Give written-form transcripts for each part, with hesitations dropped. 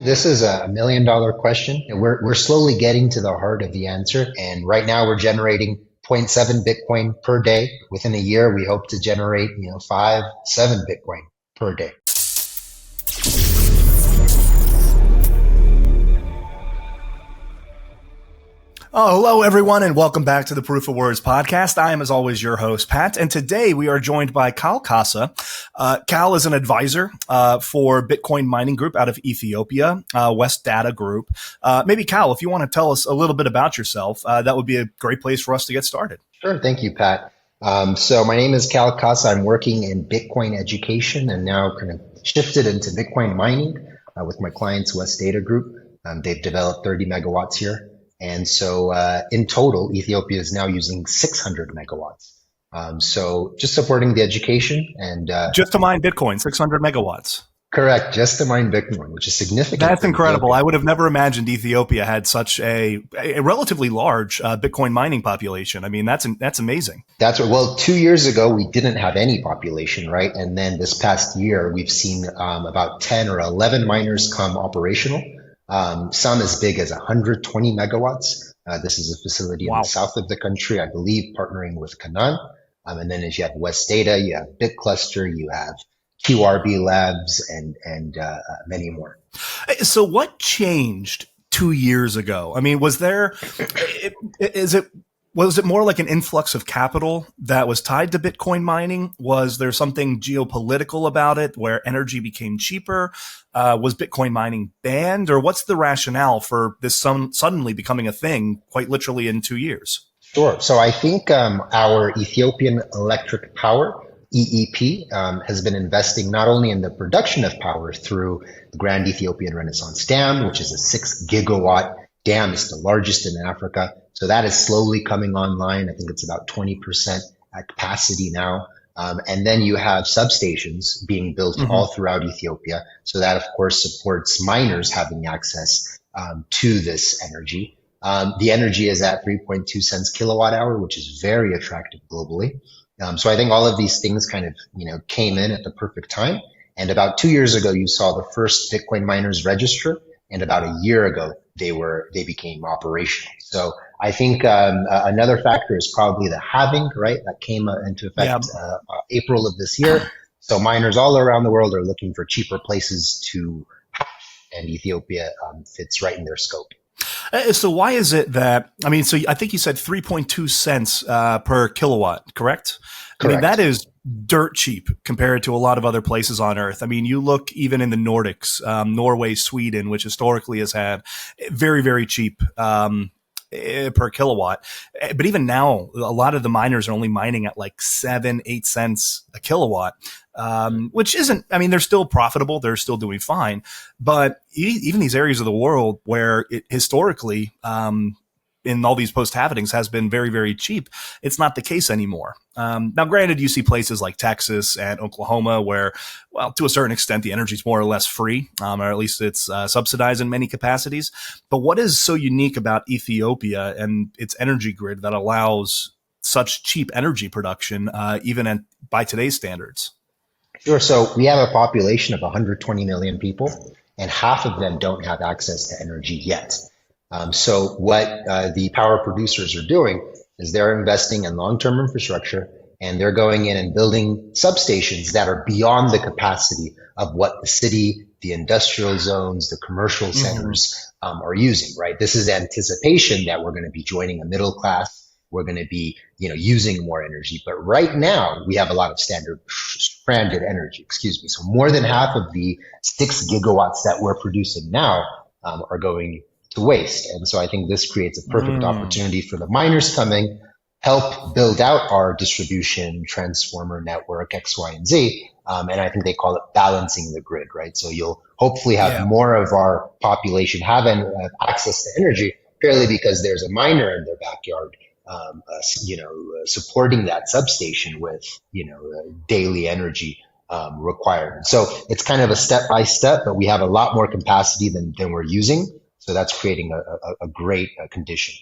This is a $1 million question, and we're slowly getting to the heart of the answer. And right now, we're generating zero point 0.7 Bitcoin per day. Within a year, we hope to generate, 5, 7 Bitcoin per day. Oh, hello, everyone, and welcome back to the Proof of Words podcast. I am, as always, your host, Pat, and today we are joined by Kal Kassa. Kal is an advisor for Bitcoin mining group out of Ethiopia, Westdata Group. Maybe, Kal, if you want to tell us a little bit about yourself, that would be a great place for us to get started. Sure. Thank you, Pat. So my name is Kal Kassa. I'm working in Bitcoin education and now kind of shifted into Bitcoin mining with my clients, Westdata Group. They've developed 30 megawatts here. And so in total, Ethiopia is now using 600 megawatts. So just supporting the education and just to mine Bitcoin, 600 megawatts. Correct, just to mine Bitcoin, which is significant. That's incredible. I would have never imagined Ethiopia had such a relatively large Bitcoin mining population. I mean, that's amazing. That's what. Well, 2 years ago we didn't have any population, right? And then this past year we've seen about 10 or 11 miners come operational. Some as big as 120 megawatts. This is a facility in the south of the country, I believe, partnering with Canaan. And then as you have Westdata, you have BitCluster, you have QRB Labs, and many more. So what changed 2 years ago? I mean, was it more like an influx of capital that was tied to Bitcoin mining? Was there something geopolitical about it where energy became cheaper? Was Bitcoin mining banned? Or what's the rationale for this suddenly becoming a thing quite literally in 2 years? Sure. So I think our Ethiopian Electric Power, EEP, has been investing not only in the production of power through the Grand Ethiopian Renaissance Dam, which is a 6 gigawatt dam. It's the largest in Africa. So that is slowly coming online. I think it's about 20% at capacity now. And then you have substations being built all throughout Ethiopia. So that, of course, supports miners having access to this energy. The energy is at 3.2 cents kilowatt hour, which is very attractive globally. So I think all of these things kind of, came in at the perfect time. And about 2 years ago, you saw the first Bitcoin miners register. And about a year ago, they became operational. So I think another factor is probably the halving, right? That came into effect April of this year. So miners all around the world are looking for cheaper places to hash, and Ethiopia fits right in their scope. So why is it that, so I think you said 3.2 cents per kilowatt, correct? Correct. I mean, that is dirt cheap compared to a lot of other places on Earth. I mean, you look even in the Nordics, Norway, Sweden, which historically has had very, very cheap per kilowatt. But even now, a lot of the miners are only mining at like 7-8 cents a kilowatt, which isn't, they're still profitable. They're still doing fine. But even these areas of the world where it historically, in all these post-halvings has been very, very cheap, it's not the case anymore. Now, granted, you see places like Texas and Oklahoma where, well, to a certain extent, the energy is more or less free, or at least it's subsidized in many capacities. But what is so unique about Ethiopia and its energy grid that allows such cheap energy production, even by today's standards? Sure. So we have a population of 120 million people, and half of them don't have access to energy yet. So what the power producers are doing is they're investing in long-term infrastructure, and they're going in and building substations that are beyond the capacity of what the city, the industrial zones, the commercial centers are using, right? This is anticipation that we're going to be joining a middle class. We're going to be, using more energy. But right now, we have a lot of stranded energy, So more than half of the 6 gigawatts that we're producing now are going to waste. And so I think this creates a perfect opportunity for the miners coming, help build out our distribution transformer network X, Y, and Z. And I think they call it balancing the grid, right? So you'll hopefully have more of our population have access to energy purely because there's a miner in their backyard, supporting that substation with, daily energy required. So it's kind of a step by step, but we have a lot more capacity than we're using. So that's creating a great condition.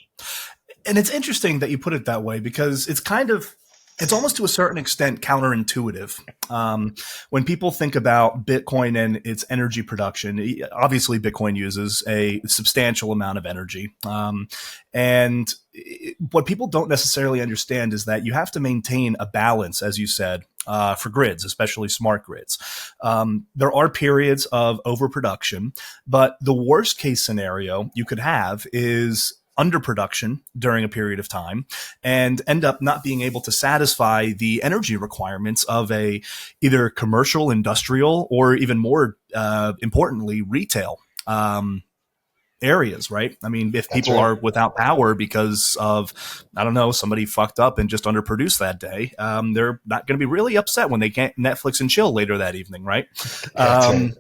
And it's interesting that you put it that way because it's kind of It's almost to a certain extent counterintuitive. When people think about Bitcoin and its energy production, obviously Bitcoin uses a substantial amount of energy. And what people don't necessarily understand is that you have to maintain a balance, as you said, for grids, especially smart grids. There are periods of overproduction, but the worst case scenario you could have is underproduction during a period of time and end up not being able to satisfy the energy requirements of a either commercial, industrial, or even more importantly, retail areas, right? I mean, if That's people right. are without power because of, I don't know, somebody fucked up and just underproduced that day, they're not going to be really upset when they can't Netflix and chill later that evening, right? That's right.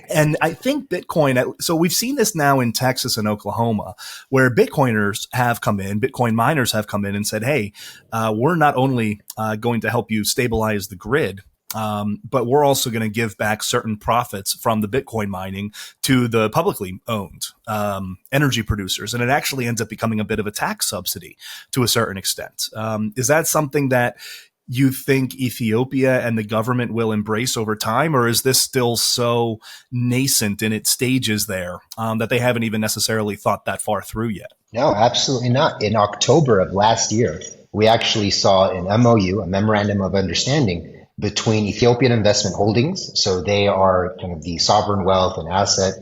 And I think Bitcoin, so we've seen this now in Texas and Oklahoma, where Bitcoiners have come in, Bitcoin miners have come in and said, hey, we're not only going to help you stabilize the grid, but we're also going to give back certain profits from the Bitcoin mining to the publicly owned energy producers. And it actually ends up becoming a bit of a tax subsidy to a certain extent. Is that something that you think Ethiopia and the government will embrace over time, or is this still so nascent in its stages there that they haven't even necessarily thought that far through yet? No, absolutely not. In October of last year, we actually saw an MOU, a memorandum of understanding between Ethiopian Investment Holdings. So they are kind of the sovereign wealth and asset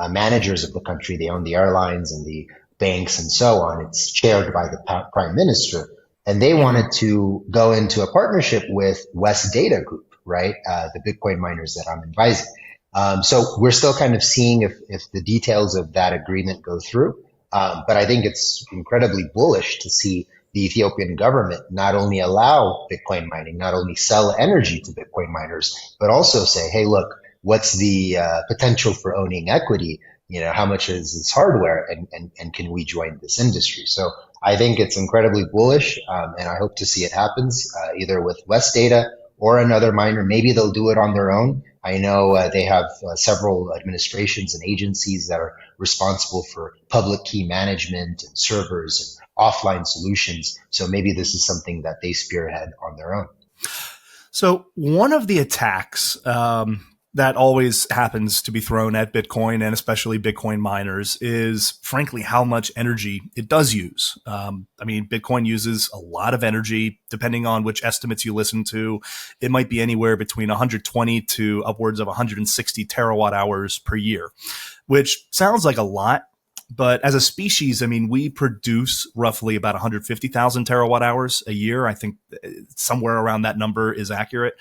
managers of the country. They own the airlines and the banks and so on. It's chaired by the prime minister. And they wanted to go into a partnership with Westdata Group, right? The Bitcoin miners that I'm advising. So we're still kind of seeing if the details of that agreement go through. But I think it's incredibly bullish to see the Ethiopian government not only allow Bitcoin mining, not only sell energy to Bitcoin miners, but also say, hey, look, what's the potential for owning equity? You know, how much is this hardware and can we join this industry? So I think it's incredibly bullish, and I hope to see it happens either with Westdata or another miner. Maybe they'll do it on their own. I know they have several administrations and agencies that are responsible for public key management and servers and offline solutions. So maybe this is something that they spearhead on their own. So one of the attacks that always happens to be thrown at Bitcoin and especially Bitcoin miners is frankly how much energy it does use. I mean, Bitcoin uses a lot of energy, depending on which estimates you listen to. It might be anywhere between 120 to upwards of 160 terawatt hours per year, which sounds like a lot. But as a species, I mean, we produce roughly about 150,000 terawatt hours a year. I think somewhere around that number is accurate.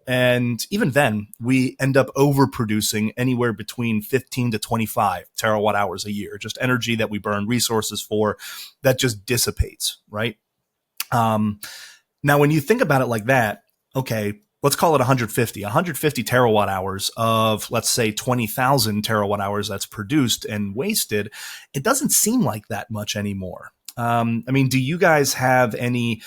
And even then, we end up overproducing anywhere between 15 to 25 terawatt hours a year, just energy that we burn resources for that just dissipates, right? Now, when you think about it like that, okay, let's call it 150 terawatt hours of, let's say, 20,000 terawatt hours that's produced and wasted. It doesn't seem like that much anymore. I mean, do you guys have any,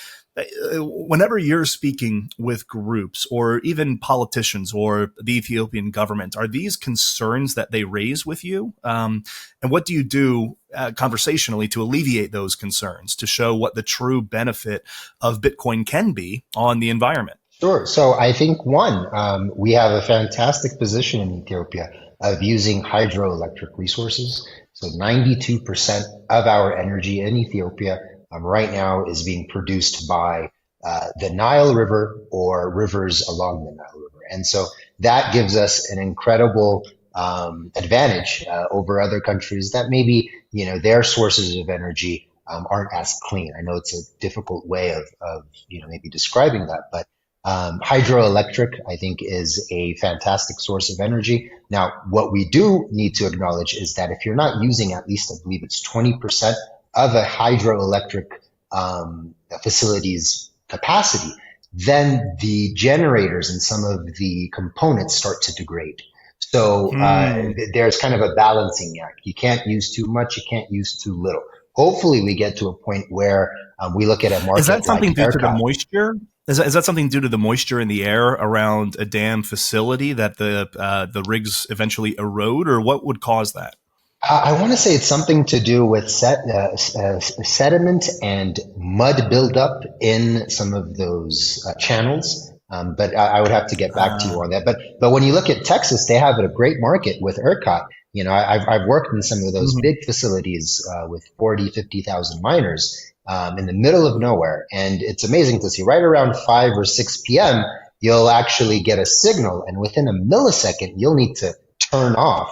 whenever you're speaking with groups or even politicians or the Ethiopian government, are these concerns that they raise with you? And what do you do conversationally to alleviate those concerns, to show what the true benefit of Bitcoin can be on the environment? Sure. So I think we have a fantastic position in Ethiopia of using hydroelectric resources. So 92% of our energy in Ethiopia right now is being produced by the Nile River or rivers along the Nile River. And so that gives us an incredible advantage over other countries that maybe, you know, their sources of energy aren't as clean. I know it's a difficult way of you know, maybe describing that, but hydroelectric, I think, is a fantastic source of energy. Now, what we do need to acknowledge is that if you're not using at least, I believe it's 20% of a hydroelectric facility's capacity, then the generators and some of the components start to degrade. So there's kind of a balancing act. You can't use too much, you can't use too little. Hopefully, we get to a point where we look at a market. Is that something like due to the ERCOT. moisture? Is that something due to the moisture in the air around a dam facility that the rigs eventually erode, or what would cause that? I want to say it's something to do with sediment and mud buildup in some of those channels. But I would have to get back to you on that. But when you look at Texas, they have a great market with ERCOT. I've worked in some of those Mhm. big facilities with 40, 50,000 miners in the middle of nowhere. And it's amazing to see right around 5 or 6 p.m., you'll actually get a signal. And within a millisecond, you'll need to turn off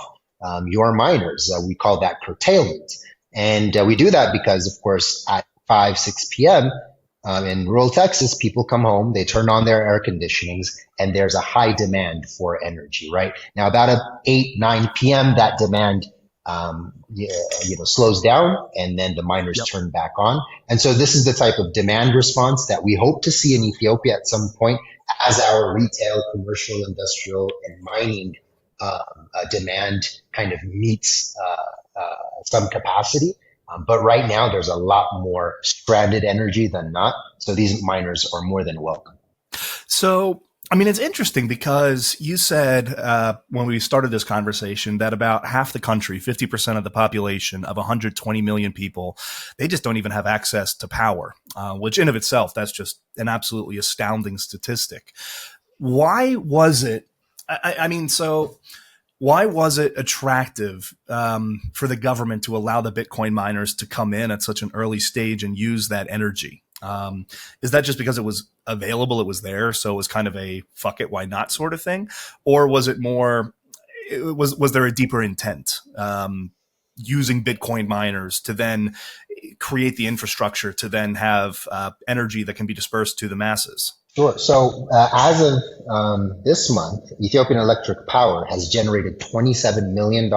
your miners. We call that curtailment. And we do that because, of course, at 5, 6 p.m. In rural Texas, people come home, they turn on their air conditionings, and there's a high demand for energy, right? Now, about 8, 9 p.m., that demand slows down, and then the miners Yep. turn back on. And so this is the type of demand response that we hope to see in Ethiopia at some point as our retail, commercial, industrial, and mining demand kind of meets some capacity. But right now, there's a lot more stranded energy than not. So these miners are more than welcome. So, I mean, it's interesting because you said when we started this conversation that about half the country, 50% of the population of 120 million people, they just don't even have access to power, which in of itself, that's just an absolutely astounding statistic. Why was it? I mean, so why was it attractive for the government to allow the Bitcoin miners to come in at such an early stage and use that energy? Is that just because it was available, it was there, so it was kind of a fuck it, why not sort of thing, or was it more? Was there a deeper intent using Bitcoin miners to then create the infrastructure to then have energy that can be dispersed to the masses? Sure. So as of this month, Ethiopian Electric Power has generated $27 million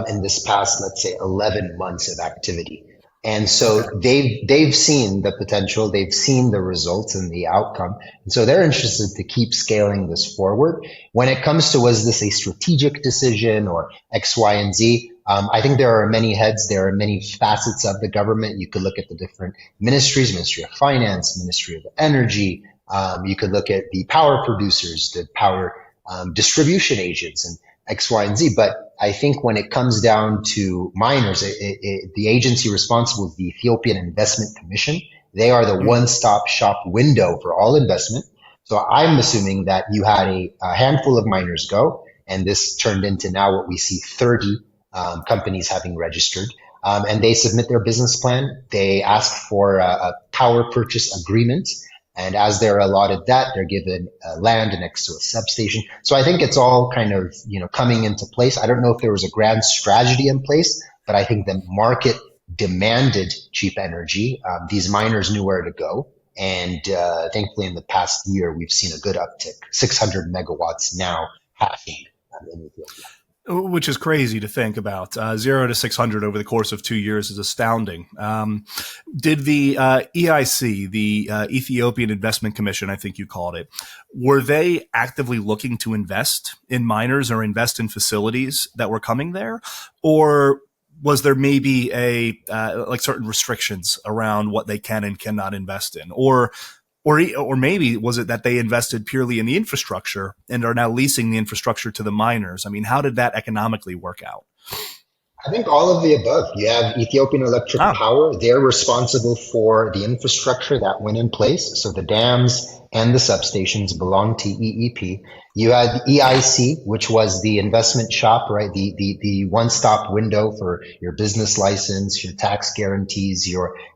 in this past, let's say, 11 months of activity. And Okay. so they've seen the potential, they've seen the results and the outcome. And so they're interested to keep scaling this forward. When it comes to was this a strategic decision or X, Y, and Z, I think there are many heads, there are many facets of the government. You could look at the different ministries, Ministry of Finance, Ministry of Energy, you could look at the power producers, the power distribution agents, and X, Y, and Z. But I think when it comes down to miners, the agency responsible is the Ethiopian Investment Commission. They are the Mm. one-stop shop window for all investment. So I'm assuming that you had a handful of miners go, and this turned into now what we see 30 companies having registered. And they submit their business plan. They ask for a power purchase agreement. And as they're allotted that, they're given land next to a substation. So I think it's all kind of, coming into place. I don't know if there was a grand strategy in place, but I think the market demanded cheap energy. These miners knew where to go. And thankfully, in the past year, we've seen a good uptick, 600 megawatts now hashing in Ethiopia. Which is crazy to think about. 0 to 600 over the course of 2 years is astounding. Did the EIC, the Ethiopian Investment Commission, I think you called it, were they actively looking to invest in miners or invest in facilities that were coming there? Or was there maybe like certain restrictions around what they can and cannot invest in? Or maybe was it that they invested purely in the infrastructure and are now leasing the infrastructure to the miners? I mean, how did that economically work out? I think all of the above. You have Ethiopian Electric Ah, Power. They're responsible for the infrastructure that went in place. So the dams and the substations belong to EEP. You had EIC, which was the investment shop, right? The one-stop window for your business license, your tax guarantees,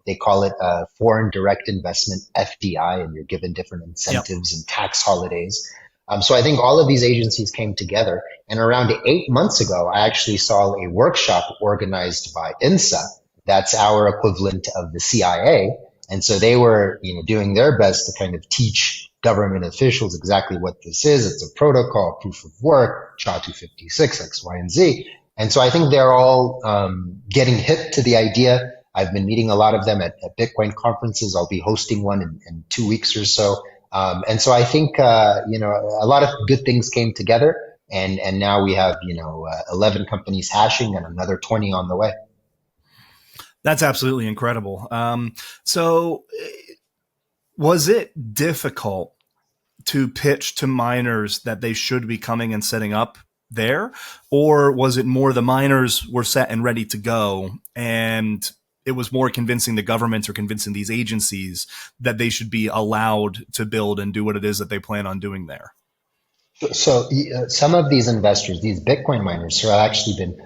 they call it foreign direct investment, FDI, and you're given different yep. incentives and tax holidays. So I think all of these agencies came together. And around 8 months ago, I actually saw a workshop organized by INSA. That's our equivalent of the CIA. And so they were, doing their best to kind of teach government officials exactly what this is. It's a protocol, proof of work, SHA 256, X, Y, and Z. And so I think they're all getting hip to the idea. I've been meeting a lot of them at Bitcoin conferences. I'll be hosting one in 2 weeks or so. And so I think, a lot of good things came together, and now we have, 11 companies hashing and another 20 on the way. That's absolutely incredible. So was it difficult to pitch to miners that they should be coming and setting up there? Or was it more the miners were set and ready to go, and it was more convincing the government or convincing these agencies that they should be allowed to build and do what it is that they plan on doing there? So some of these investors, these Bitcoin miners, have actually been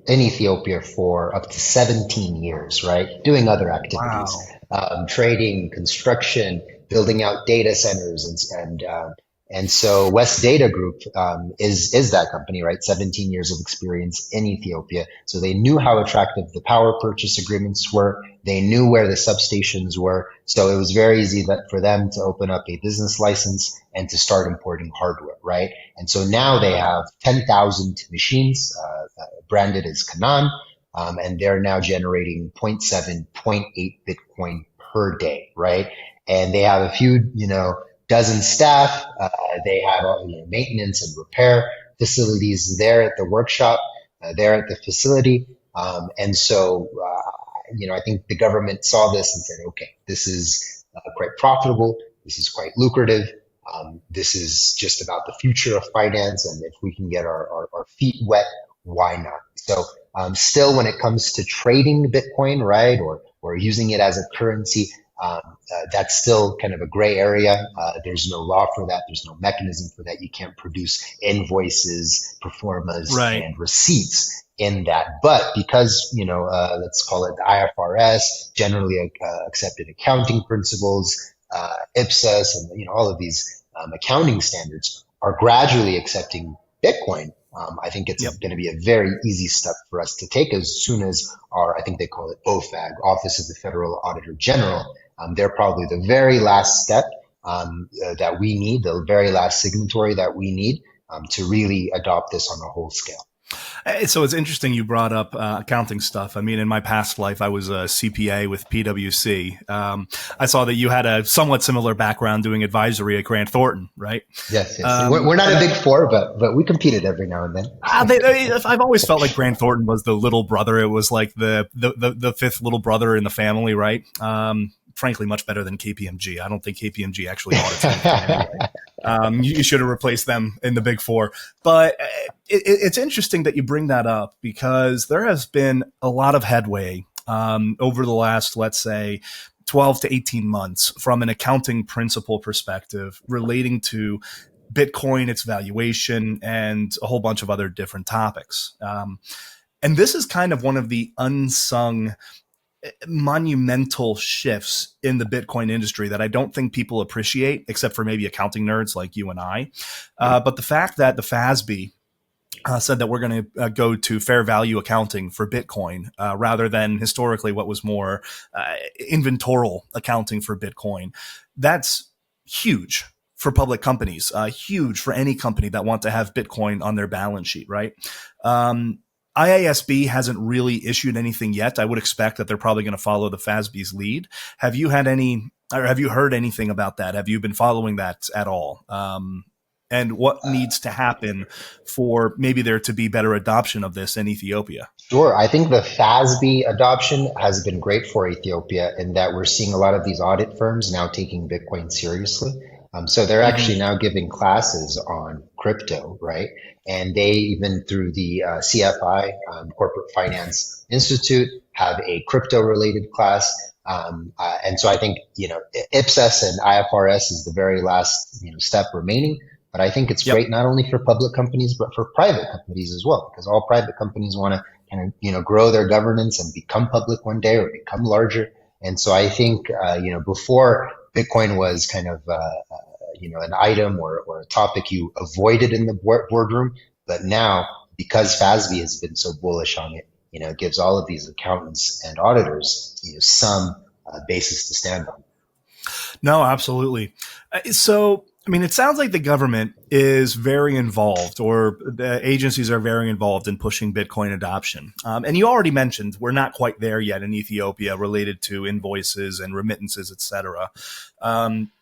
in Ethiopia for up to 17 years, right? Doing other activities, Wow. trading, construction, building out data centers, and so Westdata Group is that company, right? 17 years of experience in Ethiopia, so they knew how attractive the power purchase agreements were. They knew where the substations were, so it was very easy for them to open up a business license and to start importing hardware, right? And so now they have 10,000 machines branded as Canaan, and they're now generating zero point 0.7, zero point 0.8 Bitcoin per day, right? And they have a few, dozen staff. They have maintenance and repair facilities there at the workshop, there at the facility. And so, I think the government saw this and said, okay, this is quite profitable. This is quite lucrative. This is just about the future of finance. And if we can get our feet wet, why not? So still, when it comes to trading Bitcoin, right, or using it as a currency, that's still kind of a gray area. There's no law for that. There's no mechanism for that. You can't produce invoices, performas, Right. and receipts in that. But because, let's call it the IFRS, generally accepted accounting principles, IPSAS, and, all of these accounting standards are gradually accepting Bitcoin. I think it's going to be a very easy step for us to take as soon as I think they call it OFAG, Office of the Federal Auditor General. They're probably the very last step that we need, the very last signatory that we need to really adopt this on a whole scale. So it's interesting you brought up accounting stuff. I mean, in my past life, I was a CPA with PwC. I saw that you had a somewhat similar background doing advisory at Grant Thornton, right? Yes. We're not a big four, but we competed every now and then. I've always felt like Grant Thornton was the little brother. It was like the fifth little brother in the family, right? Frankly, much better than KPMG. I don't think KPMG actually audits anything anyway. You should have replaced them in the big four. But it's interesting that you bring that up, because there has been a lot of headway over the last, let's say, 12 to 18 months from an accounting principle perspective relating to Bitcoin, its valuation, and a whole bunch of other different topics. And this is kind of one of the unsung monumental shifts in the Bitcoin industry that I don't think people appreciate, except for maybe accounting nerds like you and I. But the fact that the FASB said that we're going to go to fair value accounting for Bitcoin rather than historically what was more inventorial accounting for Bitcoin, that's huge for public companies, huge for any company that want to have Bitcoin on their balance sheet, right? IASB hasn't really issued anything yet. I would expect that they're probably going to follow the FASB's lead. Have you had any, or have you heard anything about that? Have you been following that at all? And what needs to happen for maybe there to be better adoption of this in Ethiopia? Sure. I think the FASB adoption has been great for Ethiopia in that we're seeing a lot of these audit firms now taking Bitcoin seriously. So they're actually now giving classes on crypto, right? And they, even through the CFI, Corporate Finance Institute, have a crypto-related class. And so I think, IPSAS and IFRS is the very last, step remaining. But I think it's great not only for public companies, but for private companies as well, because all private companies want to kind of, grow their governance and become public one day or become larger. And so I think, before Bitcoin was kind of, an item or a topic you avoided in the boardroom. But now, because FASB has been so bullish on it, it gives all of these accountants and auditors, some basis to stand on. No, absolutely. So, I mean, it sounds like the government is very involved, or the agencies are very involved in pushing Bitcoin adoption. And you already mentioned we're not quite there yet in Ethiopia related to invoices and remittances, et cetera.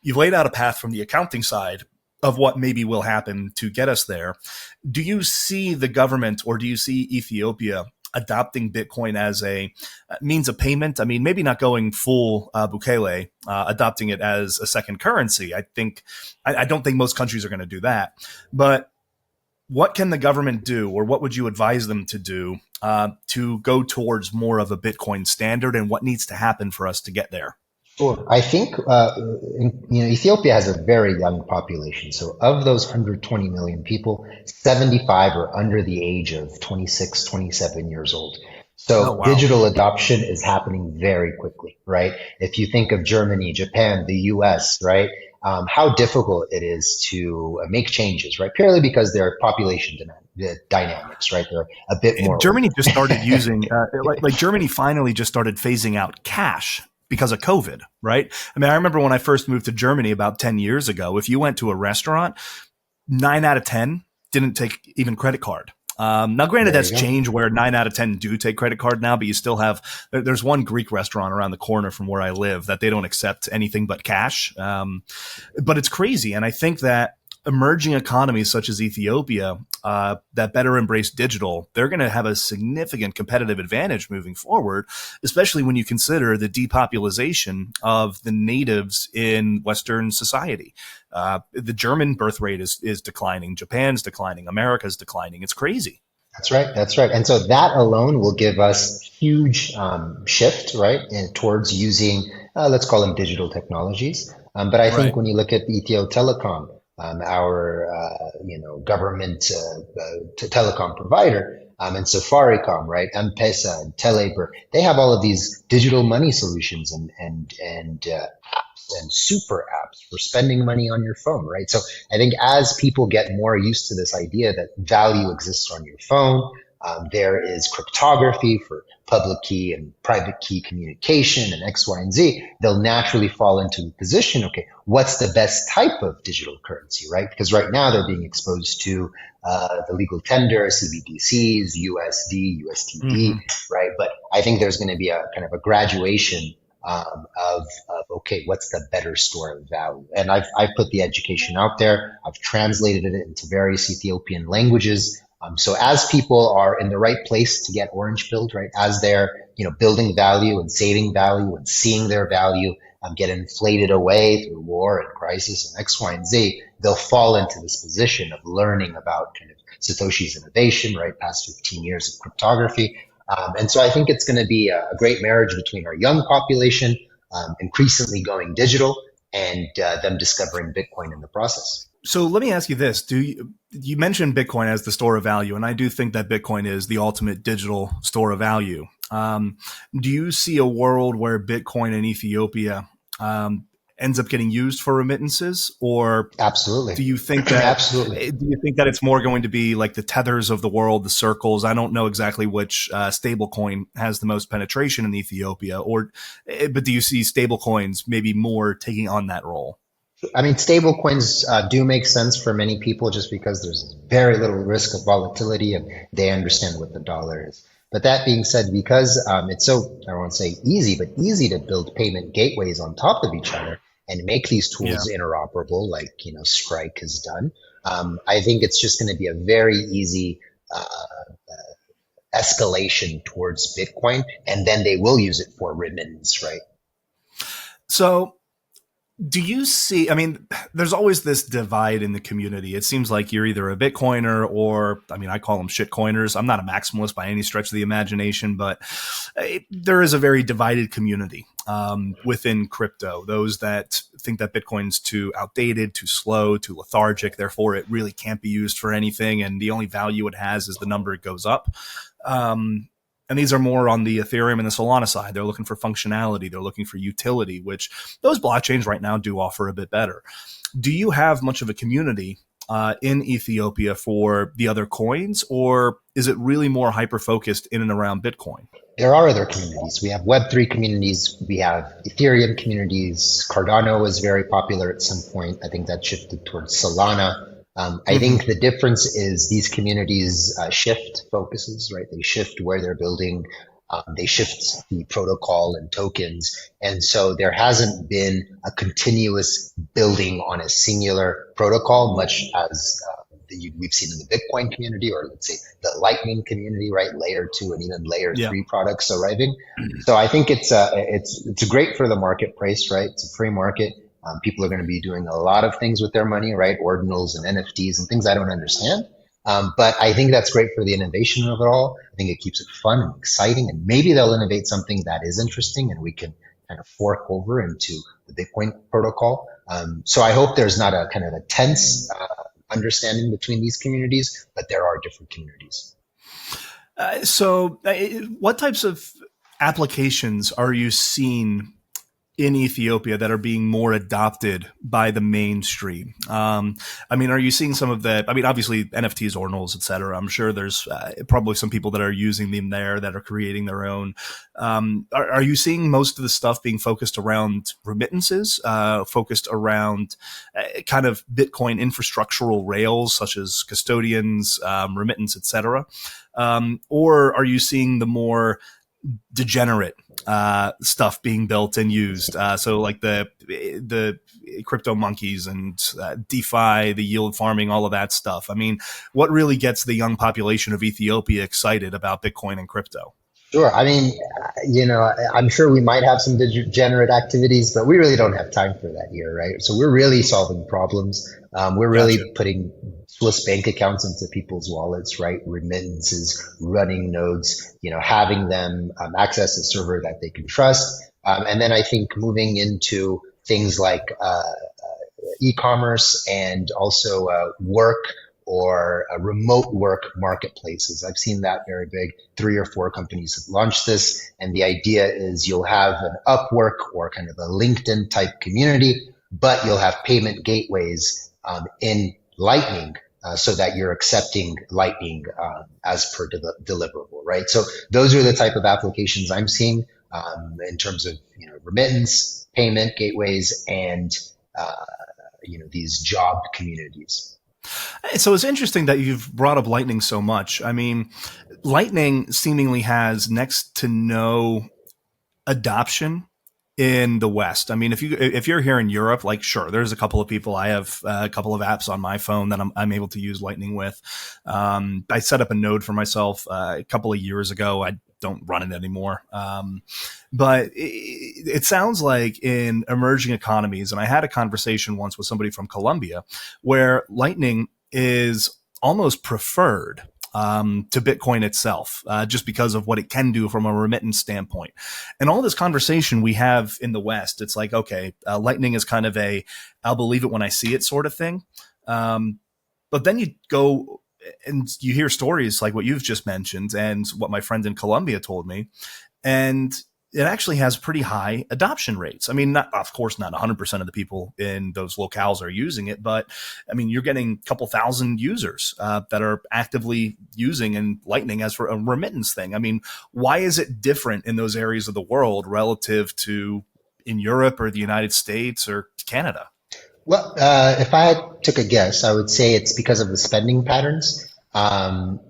You've laid out a path from the accounting side of what maybe will happen to get us there. Do you see the government, or do you see Ethiopia adopting Bitcoin as a means of payment? I mean, maybe not going full Bukele, adopting it as a second currency. I don't think most countries are going to do that. But what can the government do, or what would you advise them to go towards more of a Bitcoin standard, and what needs to happen for us to get there? Sure. I think Ethiopia has a very young population. So of those 120 million people, 75 are under the age of 26, 27 years old. Oh, So wow. digital adoption is happening very quickly, right? If you think of Germany, Japan, the US, right? How difficult it is to make changes, right? Purely because their population dynamics, right? They're a bit more Germany open. just started using, like Germany finally just started phasing out cash because of COVID, right? I mean, I remember when I first moved to Germany about 10 years ago, if you went to a restaurant, 9 out of 10 didn't take even credit card. Now, granted, There you that's go. changed where 9 out of 10 do take credit card now, but you still have, there's one Greek restaurant around the corner from where I live that they don't accept anything but cash. But it's crazy. And I think that emerging economies such as Ethiopia that better embrace digital, they're going to have a significant competitive advantage moving forward, especially when you consider the depopulation of the natives in Western society. The German birth rate is declining, Japan's declining, America's declining. It's crazy. That's right. That's right. And so that alone will give us huge shift, right, towards using, let's call them digital technologies. But I think Right. when you look at Ethio Telecom, our government telecom provider, and Safaricom, right, M-Pesa and Telebur, they have all of these digital money solutions and apps and super apps for spending money on your phone, right? So I think as people get more used to this idea that value exists on your phone, there is cryptography for public key and private key communication and X, Y, and Z, they'll naturally fall into the position, okay, what's the best type of digital currency, right? Because right now they're being exposed to the legal tender, CBDCs, USD, USTD, Mm-hmm. right? But I think there's going to be a kind of a graduation okay, what's the better store of value? And I've put the education out there. I've translated it into various Ethiopian languages. So as people are in the right place to get orange pilled, right, as they're building value and saving value and seeing their value get inflated away through war and crisis and X, Y, and Z, they'll fall into this position of learning about kind of Satoshi's innovation, right, past 15 years of cryptography. And so I think it's going to be a great marriage between our young population, increasingly going digital, and them discovering Bitcoin in the process. So let me ask you this: you mentioned Bitcoin as the store of value, and I do think that Bitcoin is the ultimate digital store of value. Do you see a world where Bitcoin in Ethiopia ends up getting used for remittances, or Absolutely. do you think that Absolutely. it's more going to be like the Tethers of the world, the Circles? I don't know exactly which stable coin has the most penetration in Ethiopia, but do you see stable coins maybe more taking on that role? I mean, stable coins do make sense for many people just because there's very little risk of volatility and they understand what the dollar is. But that being said, because it's so, I won't say easy, but easy to build payment gateways on top of each other and make these Yeah. tools interoperable, like, Strike has done, I think it's just going to be a very easy escalation towards Bitcoin. And then they will use it for remittance, right? So do you see, I mean, there's always this divide in the community. It seems like you're either a Bitcoiner or, I mean, I call them shitcoiners. I'm not a maximalist by any stretch of the imagination, but there is a very divided community within crypto. Those that think that Bitcoin's too outdated, too slow, too lethargic. Therefore, it really can't be used for anything. And the only value it has is the number it goes up. And these are more on the Ethereum and the Solana side. They're looking for functionality. They're looking for utility, which those blockchains right now do offer a bit better. Do you have much of a community in Ethiopia for the other coins, or is it really more hyper-focused in and around Bitcoin? There are other communities. We have Web3 communities. We have Ethereum communities. Cardano was very popular at some point. I think that shifted towards Solana. I Mm-hmm. think the difference is these communities shift focuses, right? They shift where they're building. They shift the protocol and tokens. And so there hasn't been a continuous building on a singular protocol, much as we've seen in the Bitcoin community, or let's say the Lightning community, right? Layer 2 and even layer Yeah. 3 products arriving. So I think it's great for the marketplace, right? It's a free market. People are going to be doing a lot of things with their money, right? Ordinals and NFTs and things I don't understand. But I think that's great for the innovation of it all. I think it keeps it fun and exciting, and maybe they'll innovate something that is interesting, and we can kind of fork over into the Bitcoin protocol. So I hope there's not a kind of a tense understanding between these communities, but there are different communities. What types of applications are you seeing in Ethiopia that are being more adopted by the mainstream? Are you seeing some of the, obviously NFTs, ordinals, et cetera. I'm sure there's probably some people that are using them there that are creating their own. Are you seeing most of the stuff being focused around remittances, focused around kind of Bitcoin infrastructural rails, such as custodians, remittance, et cetera? Or are you seeing the more degenerate stuff being built and used? So like the crypto monkeys and DeFi, the yield farming, all of that stuff. I mean, what really gets the young population of Ethiopia excited about Bitcoin and crypto? Sure. I mean, I'm sure we might have some degenerate activities, but we really don't have time for that here, right? So we're really solving problems. We're really putting Swiss bank accounts into people's wallets, right? Remittances, running nodes, having them access a server that they can trust. And then I think moving into things like e-commerce and also work or remote work marketplaces. I've seen that very big. 3 or 4 companies have launched this. And the idea is you'll have an Upwork or kind of a LinkedIn type community, but you'll have payment gateways in Lightning so that you're accepting Lightning as per deliverable, right? So those are the type of applications I'm seeing in terms of remittance, payment gateways, and these job communities. So it's interesting that you've brought up Lightning so much. I mean, Lightning seemingly has next to no adoption in the West. I mean, if you're here in Europe, like, sure, there's a couple of people. I have a couple of apps on my phone that I'm able to use Lightning with. I set up a node for myself a couple of years ago. I don't run it anymore. But it sounds like in emerging economies, and I had a conversation once with somebody from Colombia, where Lightning is almost preferred to Bitcoin itself, just because of what it can do from a remittance standpoint. And all this conversation we have in the West, it's like, okay, Lightning is kind of I'll believe it when I see it sort of thing. But then you go and you hear stories like what you've just mentioned and what my friend in Colombia told me. And it actually has pretty high adoption rates. I mean, of course, not 100% of the people in those locales are using it, but I mean, you're getting a couple thousand users that are actively using Lightning as for a remittance thing. I mean, why is it different in those areas of the world relative to in Europe or the United States or Canada? Well, if I took a guess, I would say it's because of the spending patterns.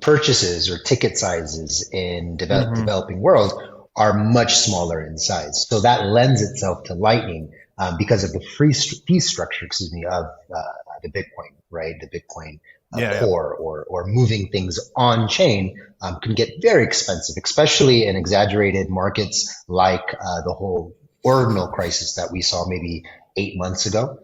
Purchases or ticket sizes in developing world are much smaller in size. So that lends itself to Lightning because of the fee structure, of the Bitcoin, right? The Bitcoin core or moving things on chain can get very expensive, especially in exaggerated markets like the whole ordinal crisis that we saw maybe 8 months ago.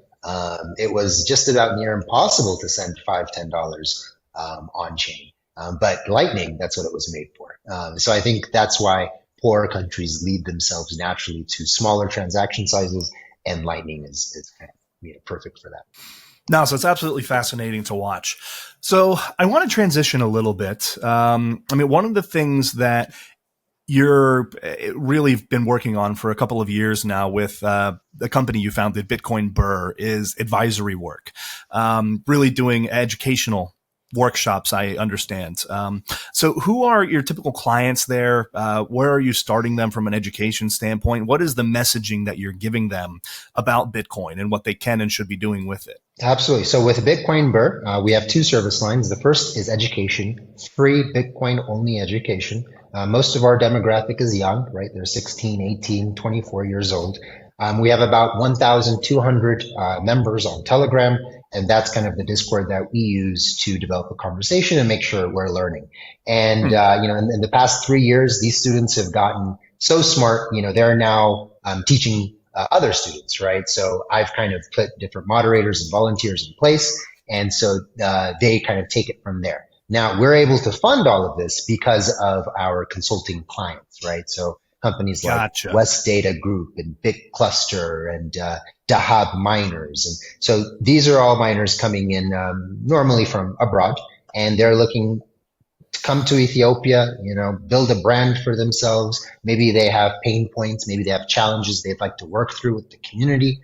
It was just about near impossible to send $5-10 on chain. But Lightning, that's what it was made for. So I think that's why poorer countries lead themselves naturally to smaller transaction sizes, and Lightning is kind of perfect for that. No, so it's absolutely fascinating to watch. So I want to transition a little bit. One of the things that you're really been working on for a couple of years now with the company you founded, Bitcoin Burr, is advisory work, really doing educational workshops, I understand. So who are your typical clients there? Where are you starting them from an education standpoint? What is the messaging that you're giving them about Bitcoin and what they can and should be doing with it? Absolutely. So with Bitcoin Burr, we have 2 service lines. The first is education, free Bitcoin only education. Most of our demographic is young, right? They're 16, 18, 24 years old. We have about 1,200 members on Telegram, and that's kind of the Discord that we use to develop a conversation and make sure we're learning. And, in the past 3 years, these students have gotten so smart, they're now teaching other students, right? So I've kind of put different moderators and volunteers in place. And so they kind of take it from there. Now we're able to fund all of this because of our consulting clients, right? So companies like Gotcha. Westdata Group and Big Cluster and Dahab miners. And so these are all miners coming in normally from abroad, and they're looking to come to Ethiopia, build a brand for themselves. Maybe they have pain points, maybe they have challenges they'd like to work through with the community,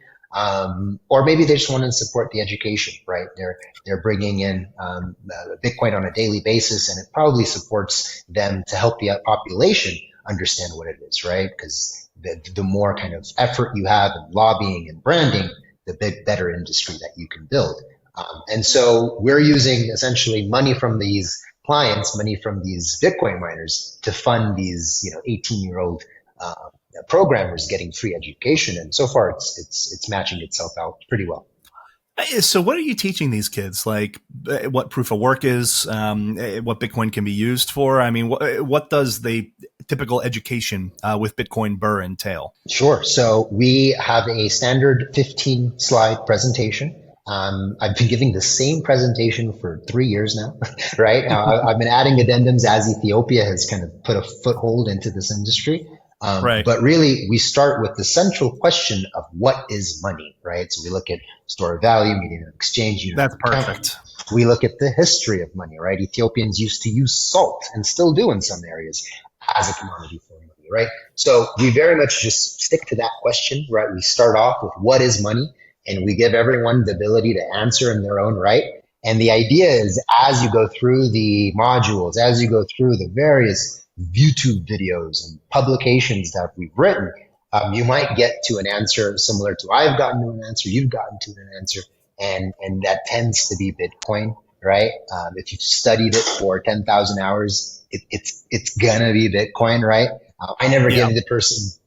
or maybe they just want to support the education, right? They're bringing in Bitcoin on a daily basis, and it probably supports them to help the population understand what it is, right? Because the more kind of effort you have in lobbying and branding, the better industry that you can build. And so we're using essentially money from these clients, money from these Bitcoin miners to fund these, 18-year-old programmers getting free education. And so far it's matching itself out pretty well. So what are you teaching these kids? Like what proof of work is, what Bitcoin can be used for? I mean, what does the typical education with Bitcoin Burr entail? Sure. So we have a standard 15-slide presentation. I've been giving the same presentation for 3 years now, right? I've been adding addendums as Ethiopia has kind of put a foothold into this industry. Right. But really, we start with the central question of what is money, right? So we look at store of value, medium of exchange. That's perfect. We look at the history of money, right? Ethiopians used to use salt and still do in some areas as a commodity for money, right? So we very much just stick to that question, right? We start off with what is money, and we give everyone the ability to answer in their own right. And the idea is as you go through the modules, as you go through the various YouTube videos and publications that we've written, you might get to an answer similar to I've gotten to an answer, you've gotten to an answer, and that tends to be Bitcoin, right? If you've studied it for 10,000 hours, it's gonna be Bitcoin, right? I never give the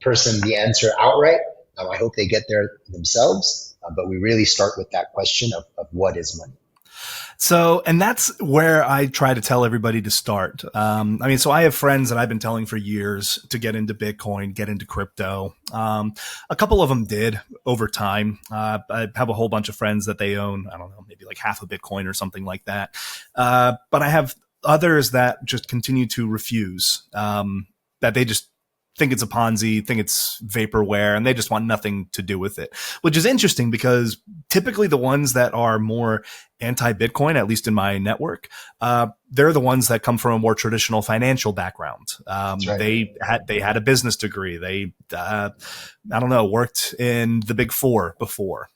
person the answer outright. I hope they get there themselves, but we really start with that question of what is money. So, and that's where I try to tell everybody to start. So I have friends that I've been telling for years to get into Bitcoin, get into crypto. A couple of them did over time. I have a whole bunch of friends that they own, I don't know, maybe like half a Bitcoin or something like that. But I have others that just continue to refuse, that they just think it's a Ponzi, think it's vaporware, and they just want nothing to do with it, which is interesting because typically the ones that are more anti-Bitcoin, at least in my network, they're the ones that come from a more traditional financial background. Right. They had a business degree. They, worked in the Big Four before.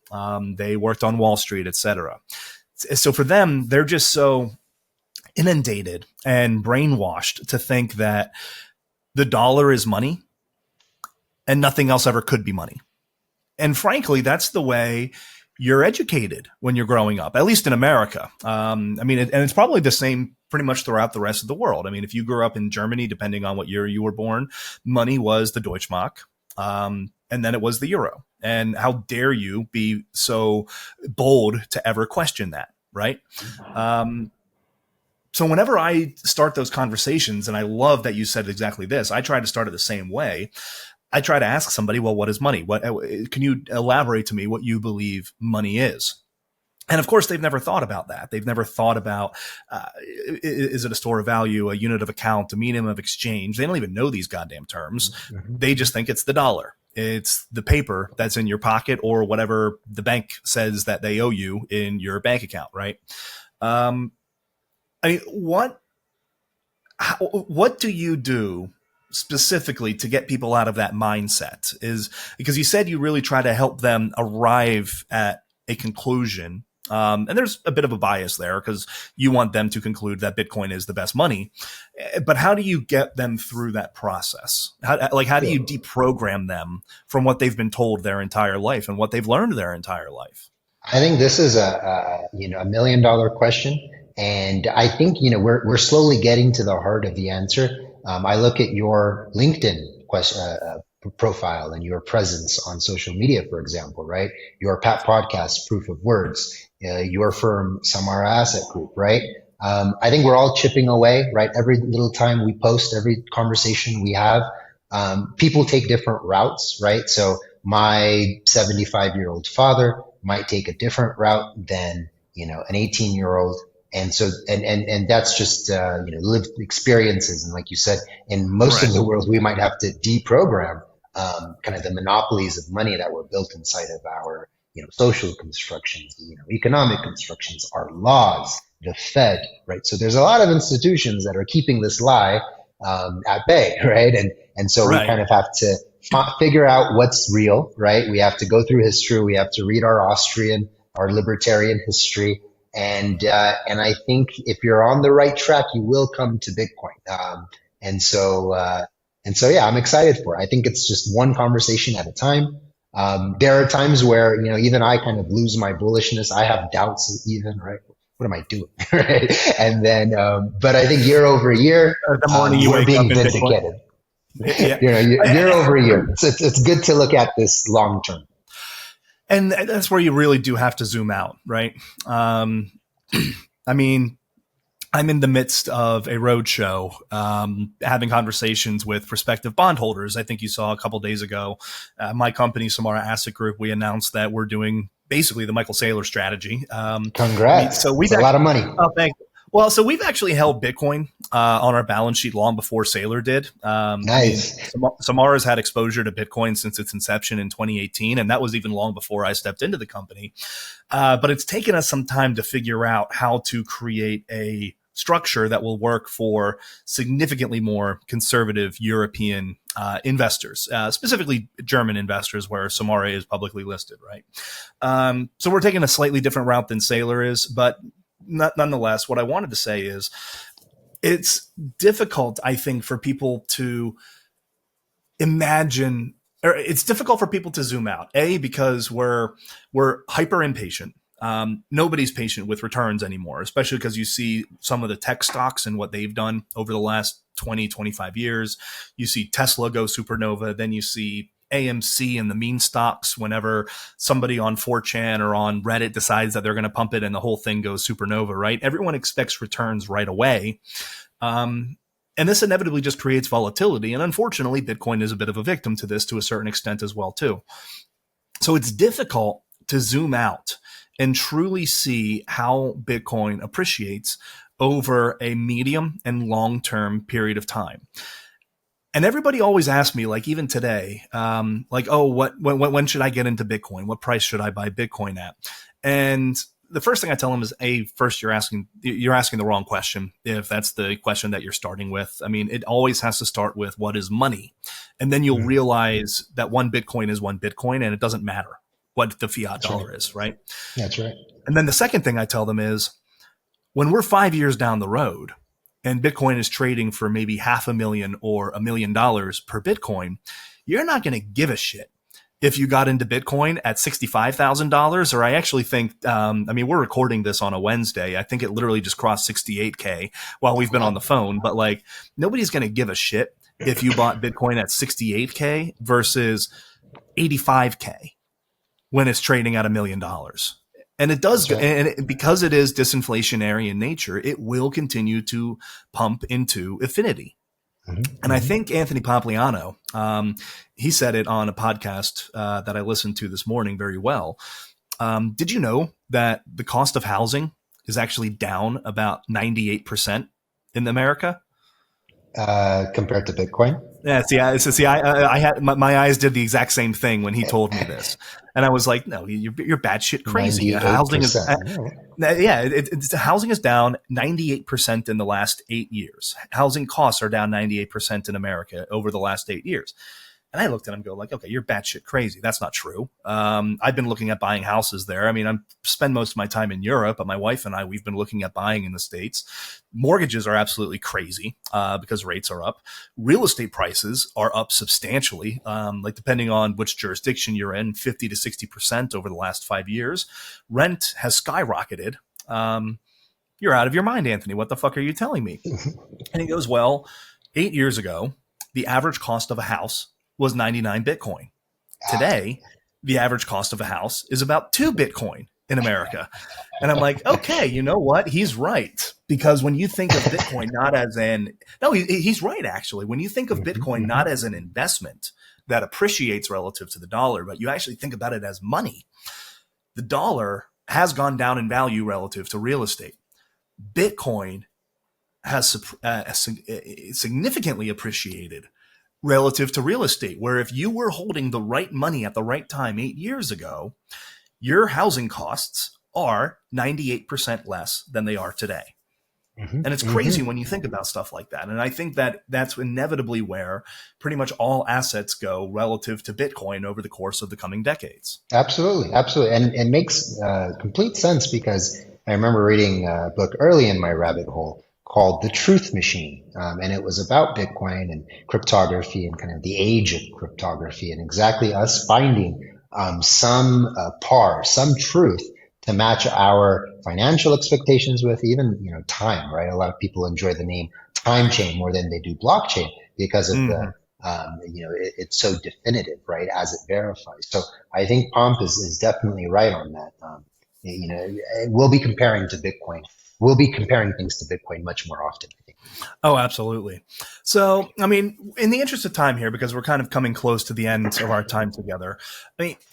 They worked on Wall Street, etc. So for them, they're just so inundated and brainwashed to think that the dollar is money and nothing else ever could be money. And frankly, that's the way you're educated when you're growing up, at least in America. And it's probably the same pretty much throughout the rest of the world. I mean, if you grew up in Germany, depending on what year you were born, money was the Deutschmark. And then it was the euro. And how dare you be so bold to ever question that, right? So whenever I start those conversations, and I love that you said exactly this, I try to start it the same way. I try to ask somebody, well, what is money? Can you elaborate to me what you believe money is? And of course, they've never thought about that. They've never thought about, is it a store of value, a unit of account, a medium of exchange? They don't even know these goddamn terms. Mm-hmm. They just think it's the dollar. It's the paper that's in your pocket or whatever the bank says that they owe you in your bank account, right? What do you do specifically to get people out of that mindset? Is because you said you really try to help them arrive at a conclusion. And there's a bit of a bias there because you want them to conclude that Bitcoin is the best money. But how do you get them through that process? How do you deprogram them from what they've been told their entire life and what they've learned their entire life? I think this is a $1 million question. And I think, we're slowly getting to the heart of the answer. I look at your LinkedIn profile and your presence on social media, for example, right? Your podcast, Proof of Words, your firm, Samara Asset Group, right? I think we're all chipping away, right? Every little time we post, every conversation we have, people take different routes, right? So my 75-year-old father might take a different route than, an 18-year-old And so, and that's just, lived experiences. And like you said, in most Right. of the world, we might have to deprogram, kind of the monopolies of money that were built inside of our, social constructions, economic constructions, our laws, the Fed, right? So there's a lot of institutions that are keeping this lie, at bay, right? And so we Right. kind of have to figure out what's real, right? We have to go through history. We have to read our libertarian history. And I think if you're on the right track, you will come to Bitcoin. And so, yeah, I'm excited for it. I think it's just one conversation at a time. There are times where, even I kind of lose my bullishness. I have doubts even, right? What am I doing? Right. And then, but I think year over year, The morning you we're wake up being in Bitcoin. vindicated. Yeah. Year over year. It's good to look at this long term. And that's where you really do have to zoom out, right? I mean, I'm in the midst of a roadshow, having conversations with prospective bondholders. I think you saw a couple days ago, my company, Samara Asset Group, we announced that we're doing basically the Michael Saylor strategy. Congrats. It's a lot of money. Oh, thank you. Well, so we've actually held Bitcoin on our balance sheet long before Saylor did. Nice. Samara's had exposure to Bitcoin since its inception in 2018, and that was even long before I stepped into the company. But it's taken us some time to figure out how to create a structure that will work for significantly more conservative European investors, specifically German investors, where Samara is publicly listed, right? So we're taking a slightly different route than Saylor is, but nonetheless, what I wanted to say is it's difficult, I think, for people to imagine, or it's difficult for people to zoom out. Because we're hyper impatient. Nobody's patient with returns anymore, especially because you see some of the tech stocks and what they've done over the last 20, 25 years. You see Tesla go supernova, then you see AMC and the meme stocks whenever somebody on 4chan or on Reddit decides that they're going to pump it and the whole thing goes supernova, right? Everyone expects returns right away. And this inevitably just creates volatility. And unfortunately, Bitcoin is a bit of a victim to this to a certain extent as well, too. So it's difficult to zoom out and truly see how Bitcoin appreciates over a medium and long-term period of time. And everybody always asks me, like even today, when should I get into Bitcoin? What price should I buy Bitcoin at? And the first thing I tell them is, first you're asking the wrong question. If that's the question that you're starting with, I mean, it always has to start with what is money, and then you'll realize that one Bitcoin is one Bitcoin, and it doesn't matter what the fiat dollar is, right? That's right. And then the second thing I tell them is, when we're 5 years down the road and Bitcoin is trading for maybe $500,000 or $1 million per Bitcoin, you're not going to give a shit if you got into Bitcoin at $65,000. Or I actually think, we're recording this on a Wednesday. I think it literally just crossed 68K while we've been on the phone. But like, nobody's going to give a shit if you bought Bitcoin at 68K versus 85K when it's trading at $1 million. And it does, right. And because it is disinflationary in nature, it will continue to pump into infinity. Mm-hmm. And I think Anthony Pompliano, he said it on a podcast that I listened to this morning very well. Did you know that the cost of housing is actually down about 98% in America? Compared to Bitcoin? Yeah, I had my eyes did the exact same thing when he told me this, and I was like, "No, you're batshit crazy." Housing is, housing is down 98% in the last 8 years. Housing costs are down 98% in America over the last 8 years. And I looked at him and go like, okay, you're batshit crazy. That's not true. I've been looking at buying houses there. I mean, I spend most of my time in Europe, but my wife and I, we've been looking at buying in the States. Mortgages are absolutely crazy because rates are up. Real estate prices are up substantially, like depending on which jurisdiction you're in, 50 to 60% over the last 5 years. Rent has skyrocketed. You're out of your mind, Anthony. What the fuck are you telling me? And he goes, well, 8 years ago, the average cost of a house was 99 Bitcoin. Today, the average cost of a house is about 2 Bitcoin in America. And I'm like, okay, you know what? He's right. Because when you think of Bitcoin not as he's right, actually. When you think of Bitcoin not as an investment that appreciates relative to the dollar, but you actually think about it as money, the dollar has gone down in value relative to real estate. Bitcoin has significantly appreciated relative to real estate, where if you were holding the right money at the right time 8 years ago, your housing costs are 98% less than they are today. And it's crazy when you think about stuff like that. And I think that that's inevitably where pretty much all assets go relative to Bitcoin over the course of the coming decades. Absolutely, absolutely. And it makes complete sense because I remember reading a book early in my rabbit hole called The Truth Machine. And it was about Bitcoin and cryptography and kind of the age of cryptography and exactly us finding some some truth to match our financial expectations with even, time, right? A lot of people enjoy the name time chain more than they do blockchain because of the, it's so definitive, right? As it verifies. So I think Pomp is definitely right on that. We'll be comparing to Bitcoin. We'll be comparing things to Bitcoin much more often, I think. Oh, absolutely. So, I mean, in the interest of time here, because we're kind of coming close to the end of our time together.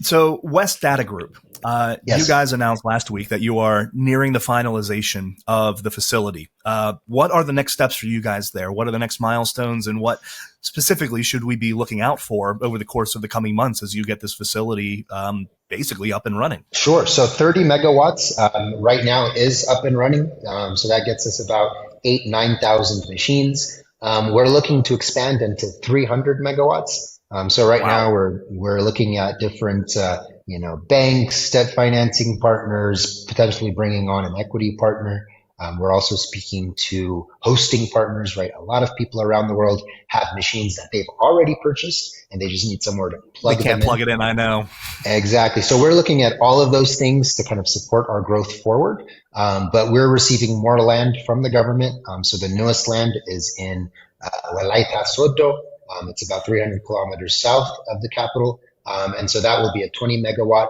So Westdata Group, Yes. You guys announced last week that you are nearing the finalization of the facility. What are the next steps for you guys there? What are the next milestones, and what specifically should we be looking out for over the course of the coming months as you get this facility basically up and running? Sure. So 30 megawatts right now is up and running. So that gets us about 9,000 machines. We're looking to expand into 300 megawatts. So right now we're looking at different banks, debt financing partners, potentially bringing on an equity partner. We're also speaking to hosting partners, right? A lot of people around the world have machines that they've already purchased and they just need somewhere to plug them in. They can't plug it in, I know. Exactly. So we're looking at all of those things to kind of support our growth forward. But we're receiving more land from the government. So the newest land is in Walaita Sodo. It's about 300 kilometers south of the capital. And so that will be a 20 megawatt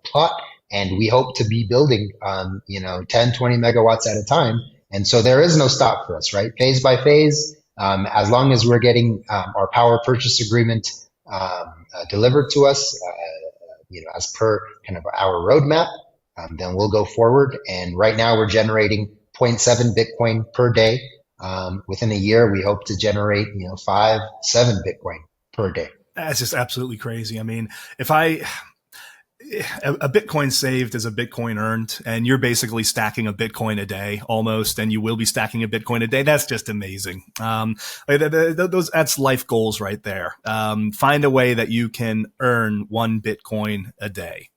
plot. And we hope to be building, 10, 20 megawatts at a time. And so there is no stop for us, right? Phase by phase, as long as we're getting our power purchase agreement delivered to us, as per kind of our roadmap, then we'll go forward. And right now we're generating 0.7 Bitcoin per day. Within a year, we hope to generate, 5, 7 Bitcoin per day. That's just absolutely crazy. I mean, a Bitcoin saved is a Bitcoin earned, and you're basically stacking a Bitcoin a day almost, and you will be stacking a Bitcoin a day. That's just amazing. That's life goals right there. Find a way that you can earn 1 Bitcoin a day.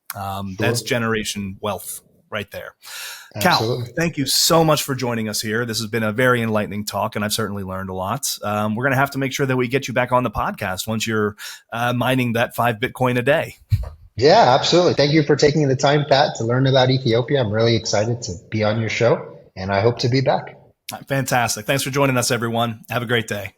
That's generation wealth right there. Absolutely. Kal, thank you so much for joining us here. This has been a very enlightening talk, and I've certainly learned a lot. We're going to have to make sure that we get you back on the podcast once you're mining that 5 Bitcoin a day. Yeah, absolutely. Thank you for taking the time, Pat, to learn about Ethiopia. I'm really excited to be on your show, and I hope to be back. Fantastic. Thanks for joining us, everyone. Have a great day.